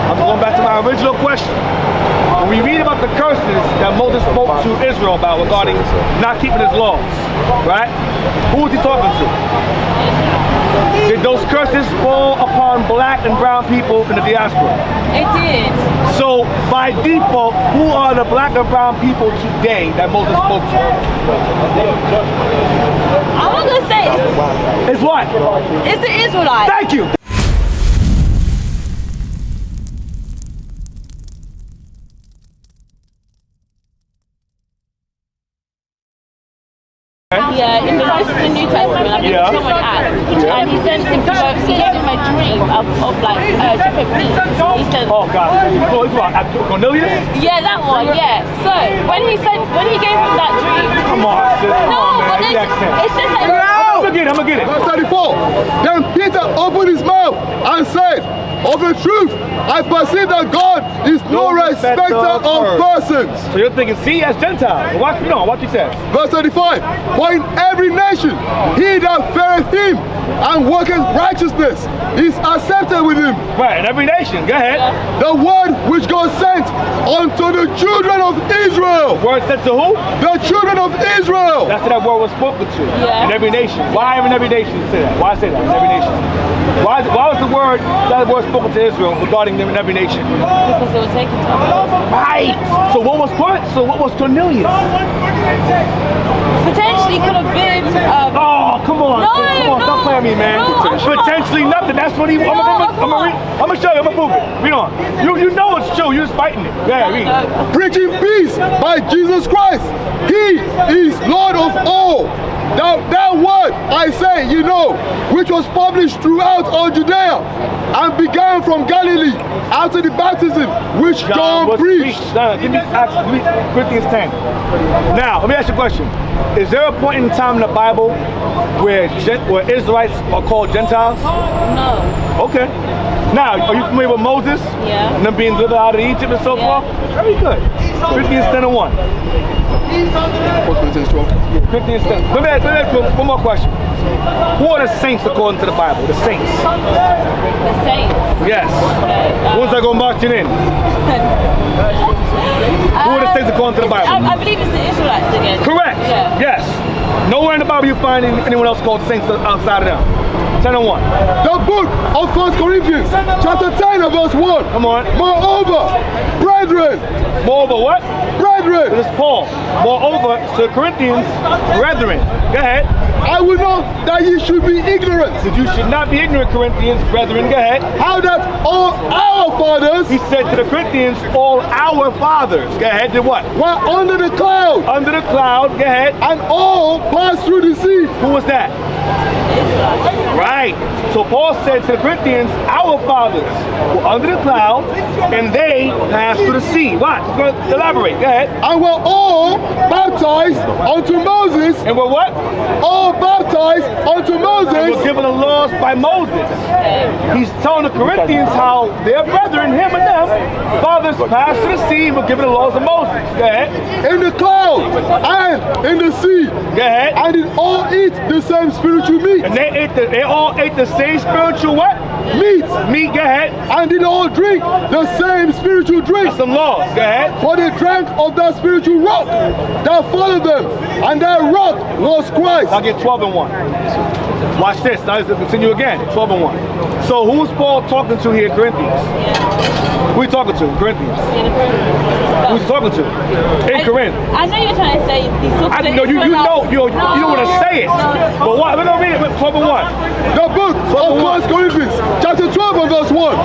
I'm going back to my original question. When we read about the curses that Moses spoke to Israel about regarding not keeping his laws, right? Who was he talking to? Did those curses fall upon black and brown people in the diaspora? It did. So, by default, who are the black and brown people today that Moses spoke to? I'm not going to say It's what? it's the Israelites. Thank you. Yeah, in the New Testament, I believe someone asked, and he sent him to go, he gave him a dream of like different beasts. He said, oh God, so it's what, Cornelius? Yeah, that one, yeah. So, when he gave him that dream. Come on, sis. No, but it says that. I'm gonna get it. Verse 34. Then Peter opened his mouth and said, of a truth, I perceive that God is no respecter of persons. So you're thinking, see, as Gentiles. Watch, what he says. Verse 35. For in every nation, he that feareth him and worketh righteousness is accepted with him. Right, in every nation. Go ahead. The word which God sent unto the children of Israel. Word sent to who? The children of Israel. That's what that word was spoken to. Yeah. In every nation. Why in every nation say that? Why say that? In every nation. Why was the word spoken to Israel regarding them in every nation? Because they were taken to them. Right. So what was Cornelius? Potentially could have been. Oh, come on. No, Come on, stop playing me, man. No, Potentially nothing. That's what he. I'm gonna show you. I'm gonna prove it. Read on. You know it's true. You're just fighting it. Yeah, read. Preaching peace by Jesus Christ. He is Lord of all. That word, I say, which was published throughout all Judea and began from Galilee after the baptism which John preached. Give me Corinthians 10. Now, let me ask you a question. Is there a point in time in the Bible where Israelites are called Gentiles? No. Okay. Now, are you familiar with Moses? Yeah. And them being delivered out of Egypt and so forth? Very good. Corinthians 10 and 1. Corinthians 12. Corinthians 10. Let me ask you one more question. Who are the saints according to the Bible? The saints. The saints. Yes. Okay, Who's that go marching in? Who are the saints according to the Bible? I believe it's the Israelites again. Correct. Yeah. Yes. Nowhere in the Bible you find anyone else called saints outside of them. 10 and 1. The book of 1 Corinthians, chapter 10 and verse 1. Come on. Moreover, brethren. Moreover what? Brethren. This is Paul. Moreover, to the Corinthians, brethren. Go ahead. I will not that ye should be ignorant. That you should not be ignorant, Corinthians, brethren. Go ahead. How that all our fathers, he said to the Corinthians, all our fathers. Go ahead. Did what? Were under the cloud. Under the cloud. Go ahead. And all passed through the sea. Who was that? Right. So Paul said to the Corinthians, our fathers were under the cloud, and they passed through the sea. What? Elaborate. Go ahead. And were all baptized unto Moses. And were what? All baptized unto Moses. And were given the laws by Moses. He's telling the Corinthians how their brethren, him and them, fathers passed through the sea and were given the laws of Moses. Go ahead. In the cloud and in the sea. Go ahead. And did all eat the same spiritual meat. And they all ate the same spiritual what? Meat. Meat, go ahead. And did all drink the same spiritual drink. That's some laws, go ahead. For they drank of that spiritual rock that followed them. And that rock was Christ. I'll get 12 and 1. Watch this. Now let's continue again. 12 and 1. So who's Paul talking to here in Corinthians? Who are you talking to? Corinthians. Who's he talking to? In Corinth. I know you're trying to say these I know you don't want to say it. But what? We're going to read it. 12 and 1. The book of 1 Corinthians, chapter 12 and verse 1.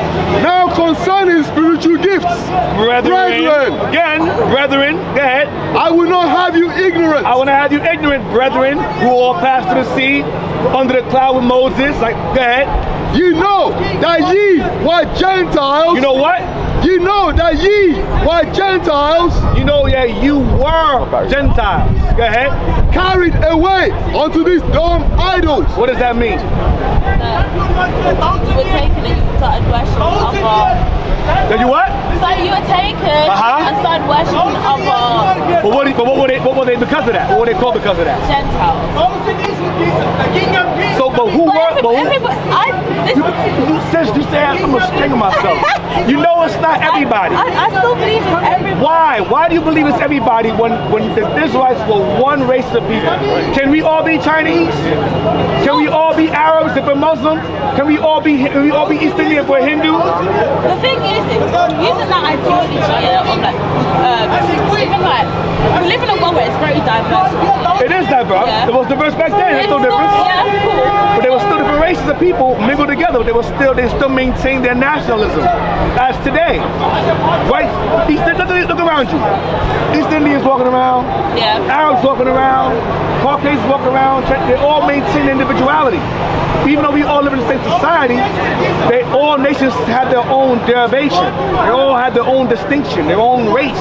Now concerning spiritual gifts. Brethren. Again, brethren. Go ahead. I will not have you ignorant. I want to have you ignorant, brethren, who all passed through the sea under the cloud with Moses. Like, go ahead. You know that ye were Gentiles. You know what? You know that ye were Gentiles. You know that you were Gentiles. Go ahead. Carried away unto these dumb idols. What does that mean? You were taken and you started worshiping other. That you what? Started you were taken and started worshiping other But what were they because of that? What were they called because of that? Gentiles. So, but who were? You say I'm gonna string myself. You know it's not everybody. I still believe it's everybody. Why? Why do you believe it's everybody when the Israelites were one race of people? Can we all be Chinese? Can we all be Arabs if we're Muslim? Can we all be East Indian if we're Hindu? The thing is using that ideology of like, even like, we live in a world where it's very diverse. It is diverse. Yeah. It was diverse back then. It's still different. Yeah, cool. But there were still different races of people mingled together. But they still maintained their nationalism as today. Right? Look around you. East Indians walking around. Yeah. Arabs walking around. Caucasians walking around. They all maintain individuality. Even though we all live in the same society, all nations have their own derivation. They all have their own distinction, their own race.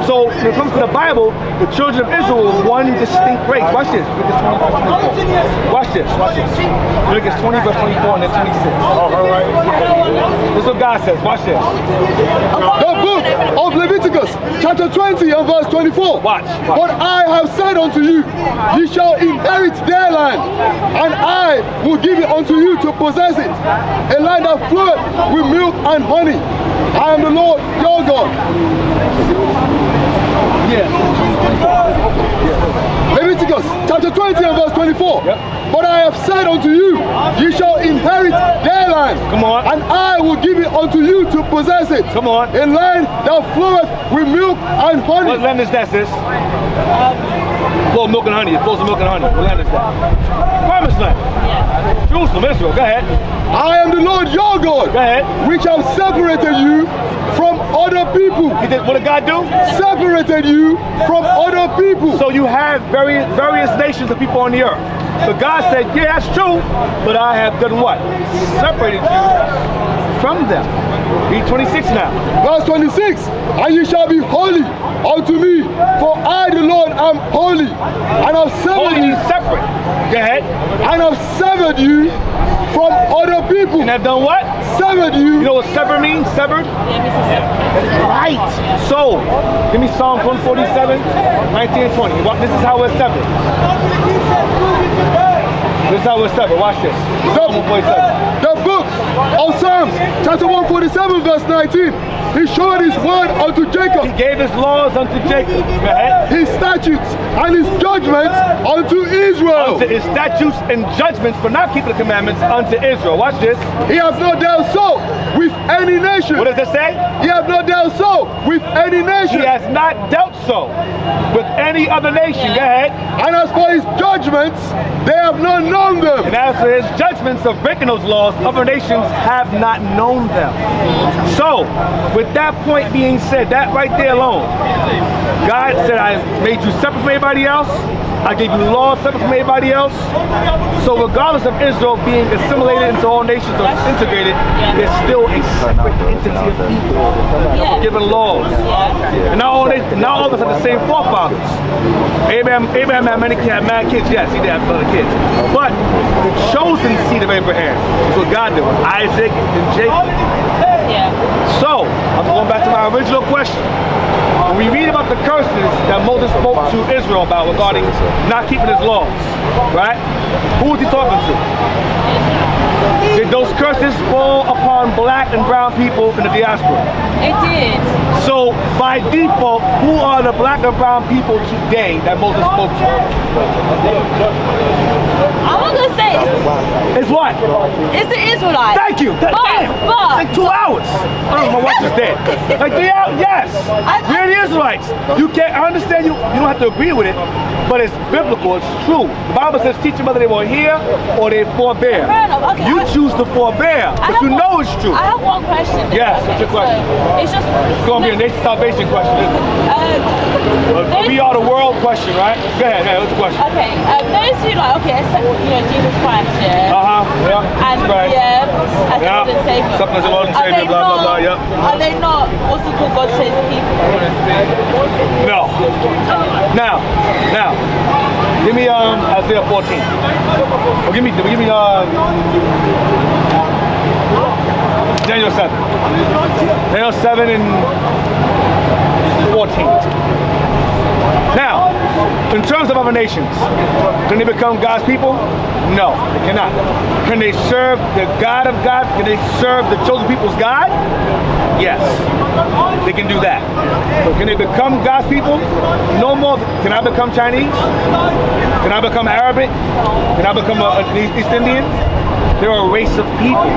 So when it comes to the Bible, the children of Israel were one distinct race. Watch this. Watch this. Leviticus 20 verse 24 and then 26. This is what God says. Watch this. The book of Leviticus, chapter 20 and verse 24. Watch. But I have said unto you, ye shall inherit their land, and I will give it unto you to possess it, a land that floweth with milk and honey. I am the Lord your God. Leviticus chapter 20 and verse 24. But I have said unto you, ye shall inherit their land. Come on. And I will give it unto you to possess it. Come on. A land that floweth with milk and honey. What land is that, sis? Full of milk and honey. It flows with milk and honey. What land is that? Promised land. Yeah. Jerusalem, Israel. Go ahead. I am the Lord your God, Go ahead. which have separated you from other people. What did God do? Separated you from other people. So you have various nations of people on the earth. But God said, yeah, that's true, but I have done what? Separated you from them. Read 26 now. Verse 26, and you shall be holy unto me, for I the Lord am holy, and have severed Holy you, is separate. Go ahead. and have severed you from other people. And have done what? Severed you. You know what sever means? Severed? Right. So, give me Psalm 147, 19 and 20. This is how we're severed. This is how we're severed. Watch this. Psalm 147. The book of Psalms, chapter 147, verse 19. He showed his word unto Jacob. He gave his laws unto Jacob. Go ahead. His statutes and his judgments unto Israel. Unto his statutes and judgments for not keeping the commandments unto Israel. Watch this. He hath not dealt so with any nation. What does it say? He hath not dealt so with any nation. He has not dealt so with any other nation. Go ahead. And as for his judgments, they have not known them. And as for his judgments of breaking those laws, other nations have not known them. So, with that point being said, that right there alone, God said, I made you separate from everybody else. I gave you laws separate from everybody else. So regardless of Israel being assimilated into all nations or integrated, there's still a separate entity of people given laws. And not all of us have the same forefathers. Abraham had many kids, yes, he did have other kids. But the chosen seed of Abraham is what God did with Isaac and Jacob. So, I'm going back to my original question. When we read about the curses that Moses spoke to Israel about regarding not keeping his laws, right? Who was he talking to? Did those curses fall upon black and brown people in the diaspora? It did. So, by default, who are the black and brown people today that Moses spoke to? I'm not going to say It's what? it's the Israelites. Thank you. But, It's like 2 hours. Oh, my watch is dead. Like 3 hours? Yes. We're the Israelites. You can't. I understand you. You don't have to agree with it, but it's biblical. It's true. The Bible says, teach them whether they will hear or they forbear. Fair enough. Okay, You choose to forbear, but you know it's true. I have one question. Yes, what's your question? So, it's just. It's going to be a nation salvation question, isn't it? We are the world question, right? Go ahead. What's the question? Okay. Those who like, okay, accept, Jesus Christ, yeah. Yeah. And Christ. as Lord and Savior. Accept as Lord and Savior, blah, blah, blah, yeah. Are they not also called God saves people? No. Now, give me Isaiah 14. Or give me Daniel 7. Daniel 7 and 14. Now, in terms of other nations, can they become God's people? No, they cannot. Can they serve the God of God? Can they serve the chosen people's God? Yes, they can do that. But can they become God's people? No more. Can I become Chinese? Can I become Arabic? Can I become an East Indian? They're a race of people.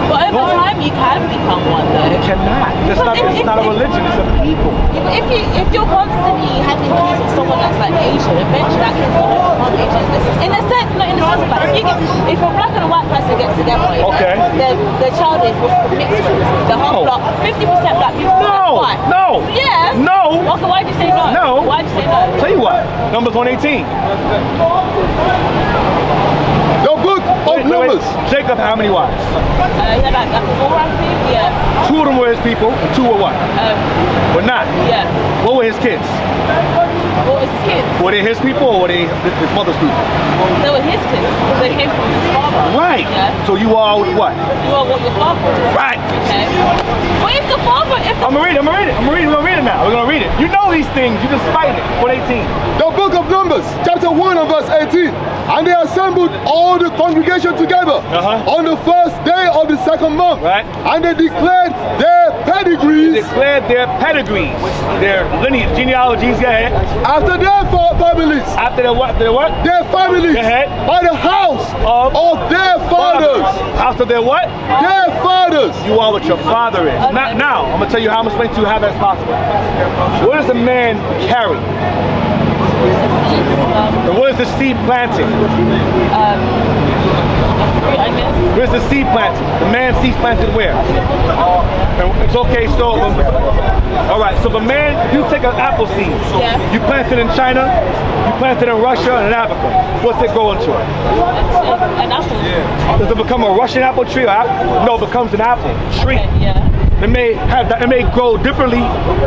But over time, you can become one, though. You cannot. It's not a religion. It's a people. Yeah, but if you're constantly having kids with someone that's like Asian, eventually that kid's gonna become Asian. In a sense, not in a sense, but if a black and a white person gets together, okay, the child is mixed with the whole block. 50% black, 50% white. No. Yeah. No. Okay, why'd you say no? No. Why'd you say no? Tell you what. Numbers 118. The book of Numbers. Jacob, how many wives? He had like 4, I think. Yeah. 2 of them were his people, and 2 were what? Were not. Yeah. What were his kids? What was his kids? Were they his people or were they his mother's people? They were his kids because they came from his father. Right. Yeah. So you are what? You are what your father is. Right. Okay. But if the father, I'm gonna read it. We're gonna read it now. We're gonna read it. You know these things. You just fight it. 118. The book of Numbers, chapter 1 and verse 18. And they assembled all the congregation together on the first day of the second month. Right. And they declared their pedigrees. They declared their pedigrees, their lineage, genealogies. Go ahead. After their families. After their what? Their what? Their families. Go ahead. By the house of their fathers. House of their what? Their fathers. You are what your father is. Not now. I'm gonna tell you how I'm gonna explain to you how that's possible. What does a man carry? And what is the seed planted? Where's the seed planted? The man seed planted where? It's okay, so all right, so the man, you take an apple seed, you plant it in China, you plant it in Russia and in Africa. What's it going to? an apple. Does it become a Russian apple tree or no, it becomes an apple tree. Okay, yeah. It may grow differently,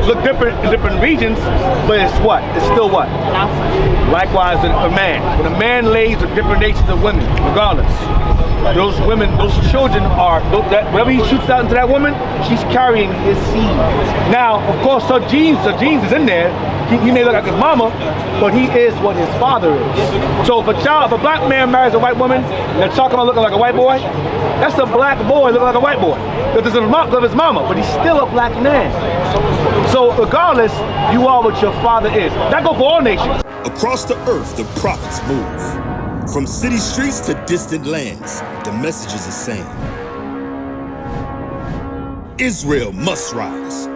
look different in different regions, but it's what? It's still what? An apple. Likewise, a man. When a man lays with different nations of women, regardless, those women, those children are, whatever he shoots out into that woman, she's carrying his seed. Now, of course, her genes is in there. He may look like his mama, but he is what his father is. So if a black man marries a white woman, and they're talking about looking like a white boy, that's a black boy looking like a white boy. Because of his mama, but he's still a black man. So regardless, you are what your father is. That goes for all nations. Across the earth, the prophets move. From city streets to distant lands, the message is the same. Israel must rise.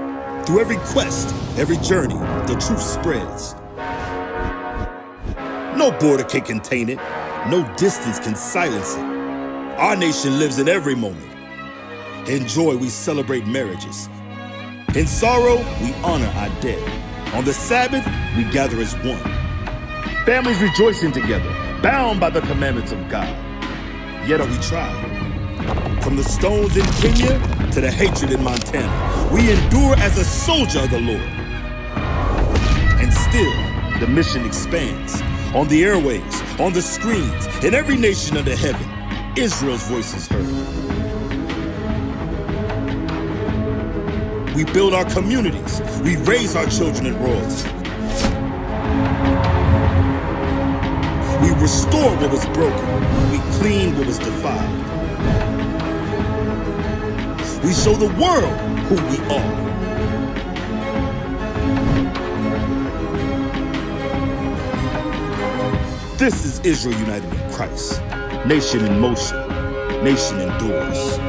Through every quest, every journey, the truth spreads. No border can contain it. No distance can silence it. Our nation lives in every moment. In joy, we celebrate marriages. In sorrow, we honor our dead. On the Sabbath, we gather as one. Families rejoicing together, bound by the commandments of God. Yet are we tried. From the stones in Kenya to the hatred in Montana, we endure as a soldier of the Lord. And still, the mission expands. On the airwaves, on the screens, in every nation under heaven, Israel's voice is heard. We build our communities. We raise our children in royalty. We restore what was broken. We clean what was defiled. We show the world who we are. This is Israel united in Christ. Nation in motion. Nation endures.